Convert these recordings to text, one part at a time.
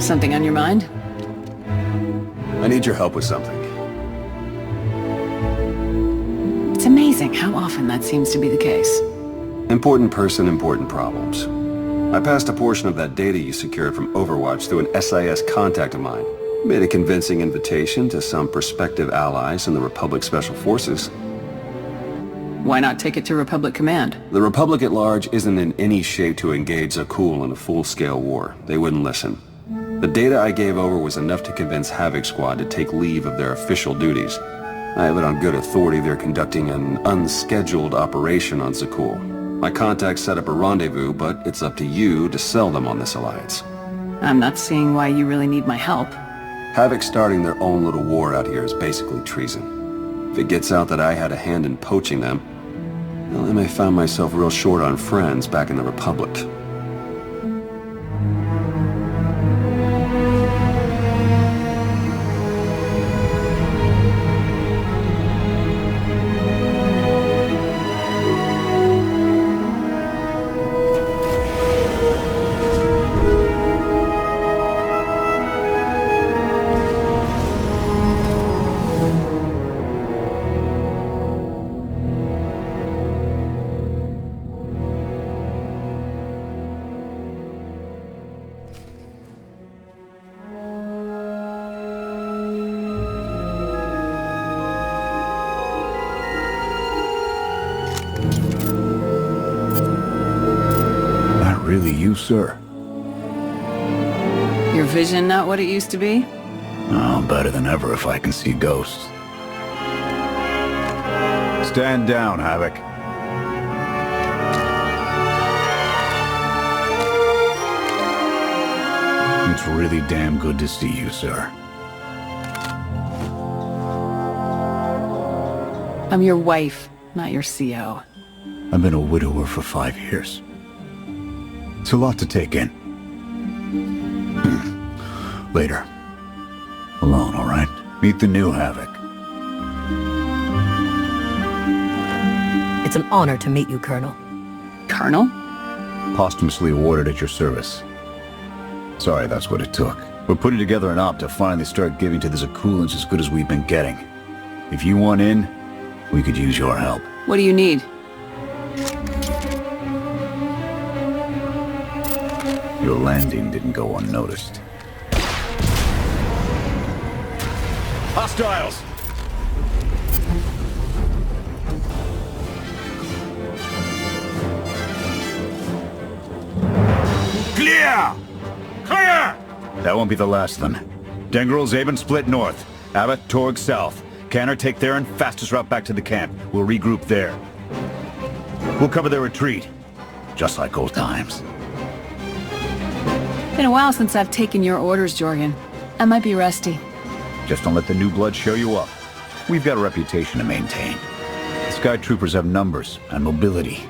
Something on your mind? I need your help with something. It's amazing how often that seems to be the case. Important person, important problems. I passed a portion of that data you secured from Overwatch through an SIS contact of mine. Made a convincing invitation to some prospective allies in the Republic Special Forces. Why not take it to Republic Command? The Republic at large isn't in any shape to engage Zakuul in a full-scale war. They wouldn't listen. The data I gave over was enough to convince Havoc Squad to take leave of their official duties. I have it on good authority they're conducting an unscheduled operation on Zakuul. My contacts set up a rendezvous, but it's up to you to sell them on this alliance. I'm not seeing why you really need my help. Havoc starting their own little war out here is basically treason. If it gets out that I had a hand in poaching them, well, I may find myself real short on friends back in the Republic. Really you, sir? Your vision not what it used to be? Oh, better than ever if I can see ghosts. Stand down, Havoc. It's really damn good to see you, sir. I'm your wife, not your CO. I've been a widower for 5 years. It's a lot to take in. Later. Alone, all right? Meet the new Havoc. It's an honor to meet you, Colonel. Colonel? Posthumously awarded at your service. Sorry, that's what it took. We're putting together an op to finally start giving to the Zakuulans as good as we've been getting. If you want in, we could use your help. What do you need? Your landing didn't go unnoticed. Hostiles! Clear! Clear! That won't be the last of them. Dengril, Zaben split north. Abbott, Torg south. Canner take there and fastest route back to the camp. We'll regroup there. We'll cover their retreat. Just like old times. Been a while since I've taken your orders, Jorgan. I might be rusty. Just don't let the new blood show you up. We've got a reputation to maintain. The Skytroopers have numbers and mobility.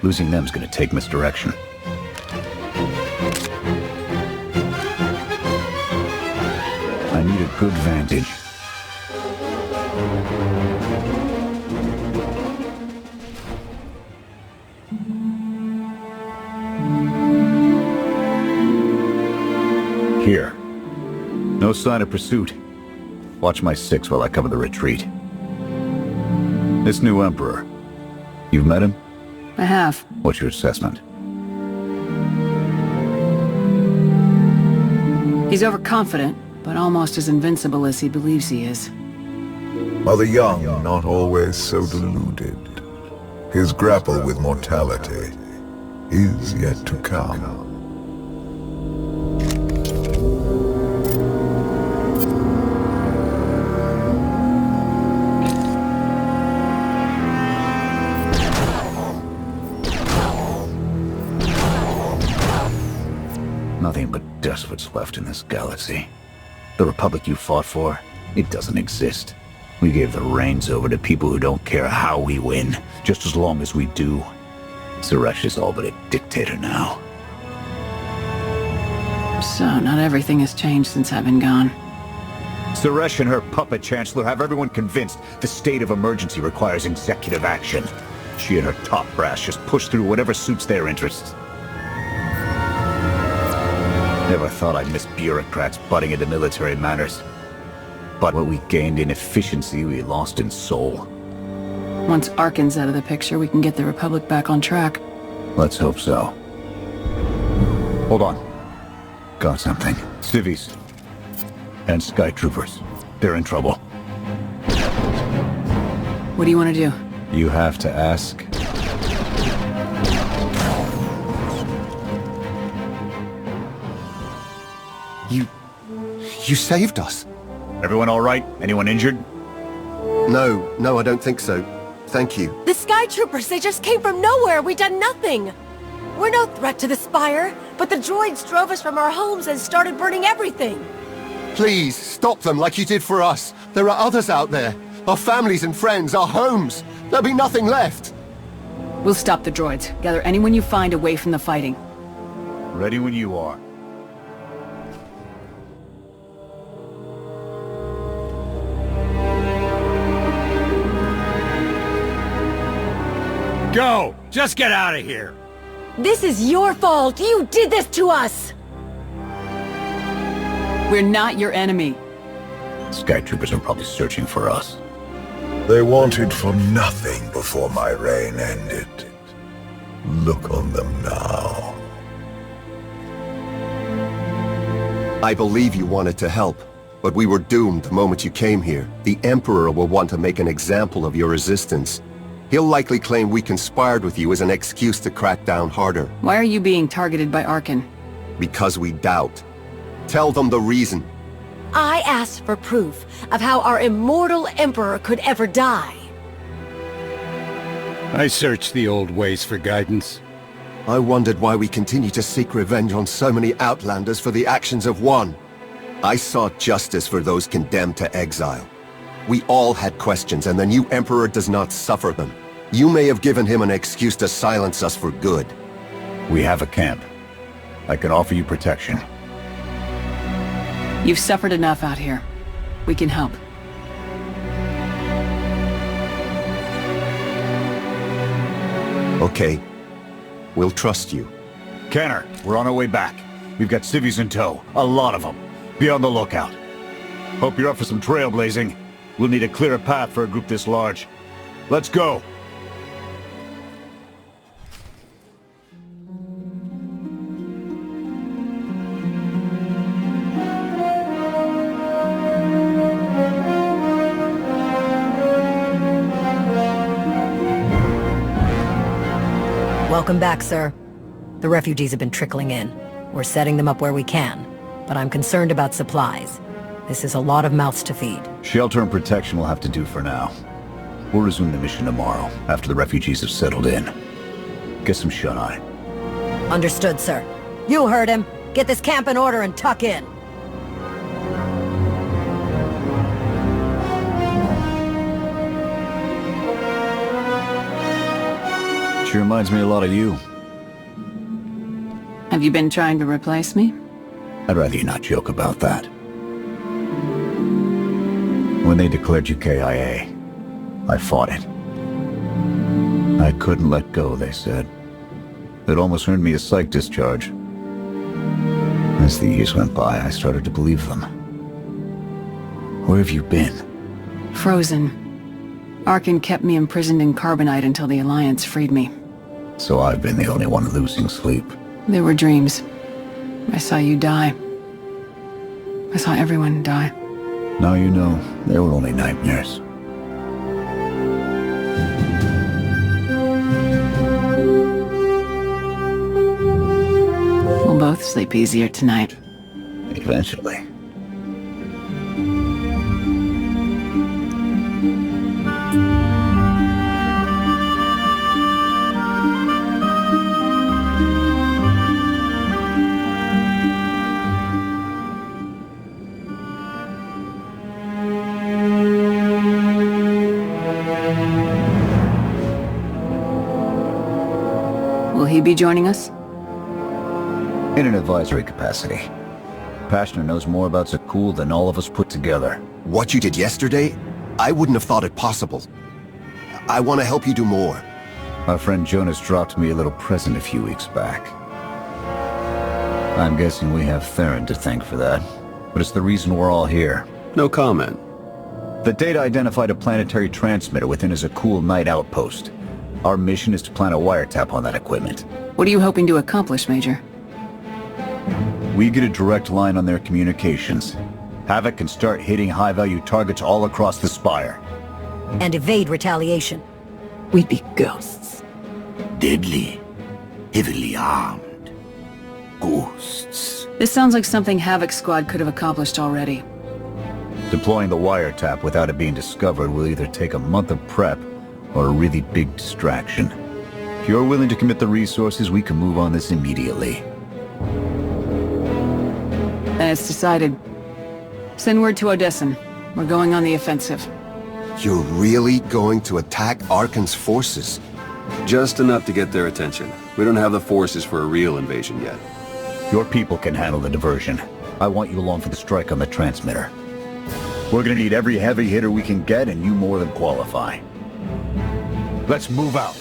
Losing them's gonna take misdirection. I need a good vantage. Here. No sign of pursuit. Watch my 6 while I cover the retreat. This new Emperor. You've met him? I have. What's your assessment? He's overconfident, but almost as invincible as he believes he is. Are the young not always so deluded? His grapple with mortality is yet to come. Nothing but despots left in this galaxy. The Republic you fought for, it doesn't exist. We gave the reins over to people who don't care how we win, just as long as we do. Suresh is all but a dictator now. So, not everything has changed since I've been gone. Suresh and her puppet chancellor have everyone convinced the state of emergency requires executive action. She and her top brass just push through whatever suits their interests. Never thought I'd miss bureaucrats butting into military matters. But what we gained in efficiency, we lost in soul. Once Arcann's out of the picture, we can get the Republic back on track. Let's hope so. Hold on. Got something. Civvies. And Skytroopers. They're in trouble. What do you want to do? You have to ask. You saved us. Everyone all right? Anyone injured? No, I don't think so. Thank you. The Skytroopers, they just came from nowhere. We done nothing. We're no threat to the Spire, but the droids drove us from our homes and started burning everything. Please, stop them like you did for us. There are others out there. Our families and friends, our homes. There'll be nothing left. We'll stop the droids. Gather anyone you find away from the fighting. Ready when you are. Go! Just get out of here! This is your fault. You did this to us. We're not your enemy. Skytroopers are probably searching for us. They wanted for nothing before my reign ended. Look on them now. I believe you wanted to help, but we were doomed the moment you came here. The Emperor will want to make an example of your resistance. He'll likely claim we conspired with you as an excuse to crack down harder. Why are you being targeted by Arcann? Because we doubt. Tell them the reason. I asked for proof of how our immortal Emperor could ever die. I searched the old ways for guidance. I wondered why we continue to seek revenge on so many Outlanders for the actions of one. I sought justice for those condemned to exile. We all had questions, and the new Emperor does not suffer them. You may have given him an excuse to silence us for good. We have a camp. I can offer you protection. You've suffered enough out here. We can help. Okay. We'll trust you. Canner, we're on our way back. We've got civvies in tow. A lot of them. Be on the lookout. Hope you're up for some trailblazing. We'll need a clearer path for a group this large. Let's go! Welcome back, sir. The refugees have been trickling in. We're setting them up where we can, but I'm concerned about supplies. This is a lot of mouths to feed. Shelter and protection will have to do for now. We'll resume the mission tomorrow, after the refugees have settled in. Get some shut-eye. Understood, sir. You heard him. Get this camp in order and tuck in. Sure reminds me a lot of you. Have you been trying to replace me? I'd rather you not joke about that. When they declared you KIA, I fought it. I couldn't let go, they said. It almost earned me a psych discharge. As the years went by, I started to believe them. Where have you been? Frozen. Arcann kept me imprisoned in carbonite until the Alliance freed me. So I've been the only one losing sleep. They were dreams. I saw you die. I saw everyone die. Now you know, they were only nightmares. We'll both sleep easier tonight. Eventually. Will he be joining us? In an advisory capacity. Pashner knows more about Zakuul than all of us put together. What you did yesterday, I wouldn't have thought it possible. I want to help you do more. Our friend Jonas dropped me a little present a few weeks back. I'm guessing we have Theron to thank for that. But it's the reason we're all here. No comment. The data identified a planetary transmitter within a Zakuul night outpost. Our mission is to plant a wiretap on that equipment. What are you hoping to accomplish, Major? We get a direct line on their communications. Havoc can start hitting high-value targets all across the Spire. And evade retaliation. We'd be ghosts. Deadly. Heavily armed. Ghosts. This sounds like something Havoc Squad could have accomplished already. Deploying the wiretap without it being discovered will either take a month of prep or a really big distraction. If you're willing to commit the resources, we can move on this immediately. Then it's decided. Send word to Odessen. We're going on the offensive. You're really going to attack Arcann's forces? Just enough to get their attention. We don't have the forces for a real invasion yet. Your people can handle the diversion. I want you along for the strike on the transmitter. We're gonna need every heavy hitter we can get, and you more than qualify. Let's move out.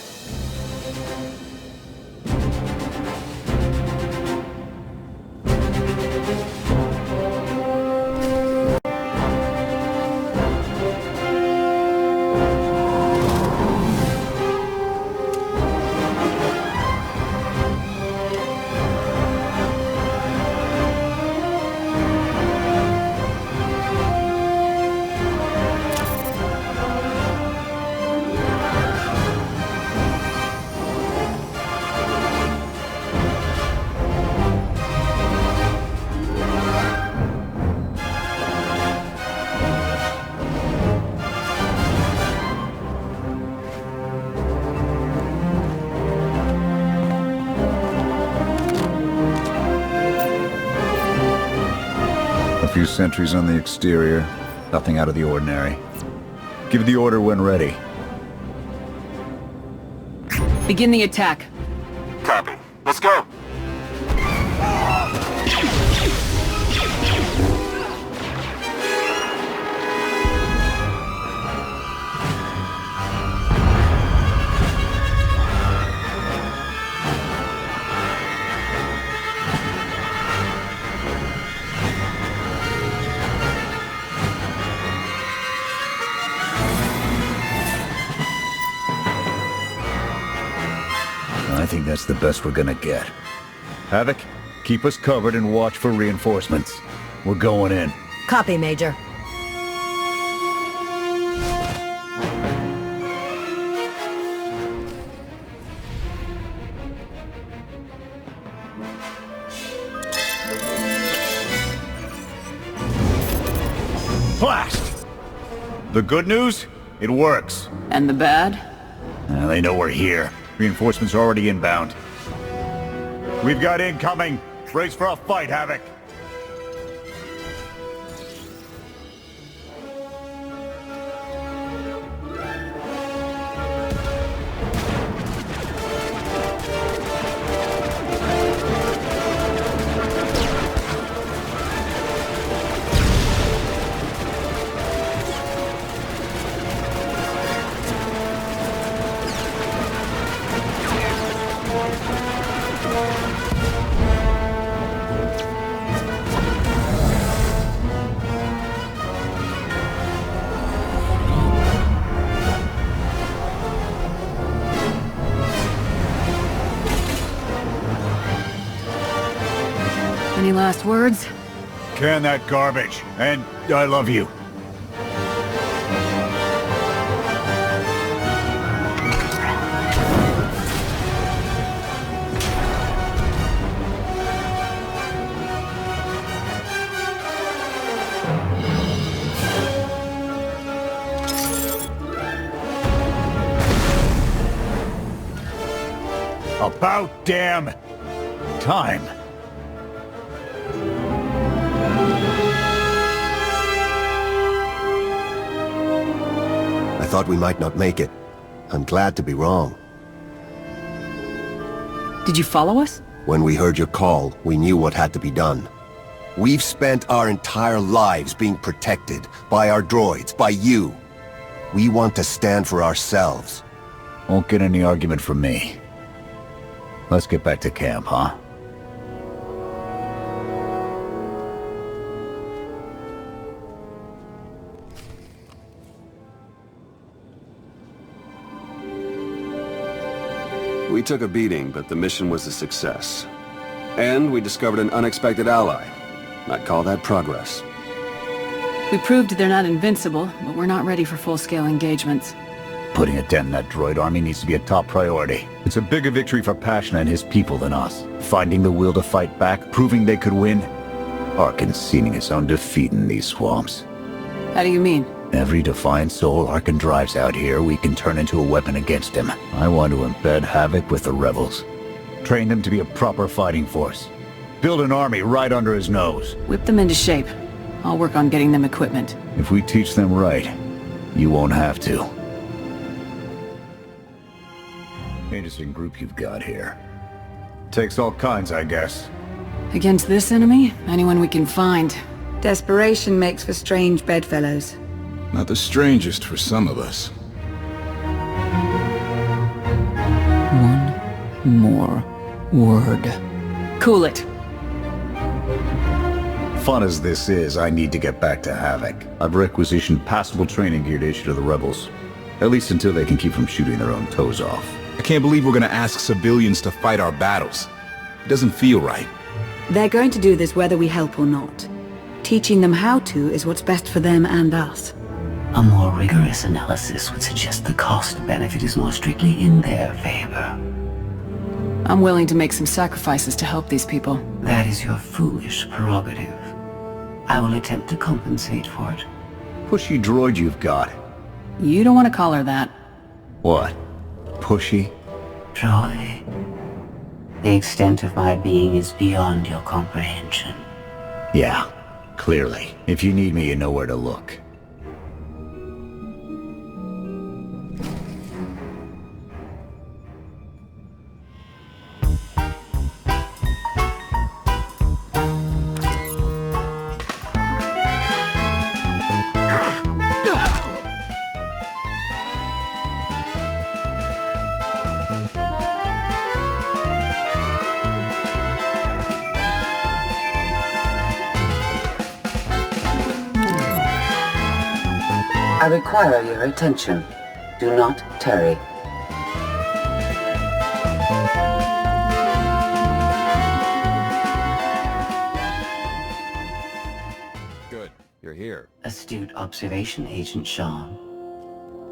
A few sentries on the exterior. Nothing out of the ordinary. Give the order when ready. Begin the attack. Copy. Let's go. I think that's the best we're gonna get. Havoc, keep us covered and watch for reinforcements. We're going in. Copy, Major. Blast! The good news? It works. And the bad? They know we're here. Reinforcements are already inbound. We've got incoming. Brace for a fight, Havoc. Any last words? Can that garbage. And I love you. About damn time. I thought we might not make it. I'm glad to be wrong. Did you follow us? When we heard your call, we knew what had to be done. We've spent our entire lives being protected by our droids, by you. We want to stand for ourselves. Won't get any argument from me. Let's get back to camp, huh? We took a beating, but the mission was a success. And we discovered an unexpected ally. I'd call that progress. We proved they're not invincible, but we're not ready for full-scale engagements. Putting a dent in that droid army needs to be a top priority. It's a bigger victory for Passion and his people than us. Finding the will to fight back, proving they could win. Arcann's seeing his own defeat in these swamps. How do you mean? Every defiant soul Arcann drives out here, we can turn into a weapon against him. I want to embed Havoc with the rebels. Train them to be a proper fighting force. Build an army right under his nose. Whip them into shape. I'll work on getting them equipment. If we teach them right, you won't have to. Interesting group you've got here. Takes all kinds, I guess. Against this enemy, anyone we can find. Desperation makes for strange bedfellows. Not the strangest for some of us. One more word. Cool it. Fun as this is, I need to get back to Havoc. I've requisitioned passable training gear to issue to the rebels. At least until they can keep from shooting their own toes off. I can't believe we're gonna ask civilians to fight our battles. It doesn't feel right. They're going to do this whether we help or not. Teaching them how to is what's best for them and us. A more rigorous analysis would suggest the cost-benefit is more strictly in their favor. I'm willing to make some sacrifices to help these people. That is your foolish prerogative. I will attempt to compensate for it. Pushy droid you've got. You don't want to call her that. What? Pushy? Droid. The extent of my being is beyond your comprehension. Yeah, clearly. If you need me, you know where to look. I require your attention. Do not tarry. Good. You're here. Astute observation, Agent Shaw.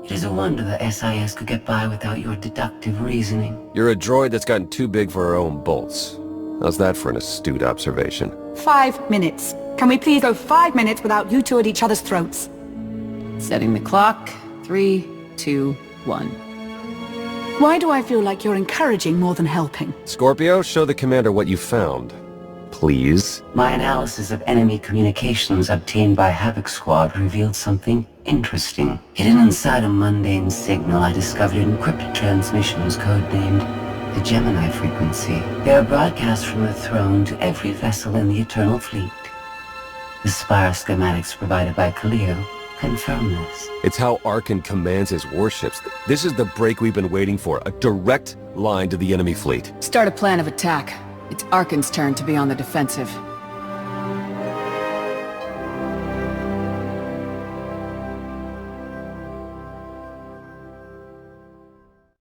It is a wonder the SIS could get by without your deductive reasoning. You're a droid that's gotten too big for her own bolts. How's that for an astute observation? 5 minutes. Can we please go 5 minutes without you two at each other's throats? Setting the clock. 3, 2, 1. Why do I feel like you're encouraging more than helping? Scorpio, show the commander what you found. Please. My analysis of enemy communications obtained by Havoc Squad revealed something interesting. Hidden inside a mundane signal, I discovered encrypted transmissions codenamed the Gemini frequency. They are broadcast from the throne to every vessel in the Eternal Fleet. The spire schematics provided by Khalil confirm this. It's how Arcann commands his warships. This is the break we've been waiting for. A direct line to the enemy fleet. Start a plan of attack. It's Arcann's turn to be on the defensive.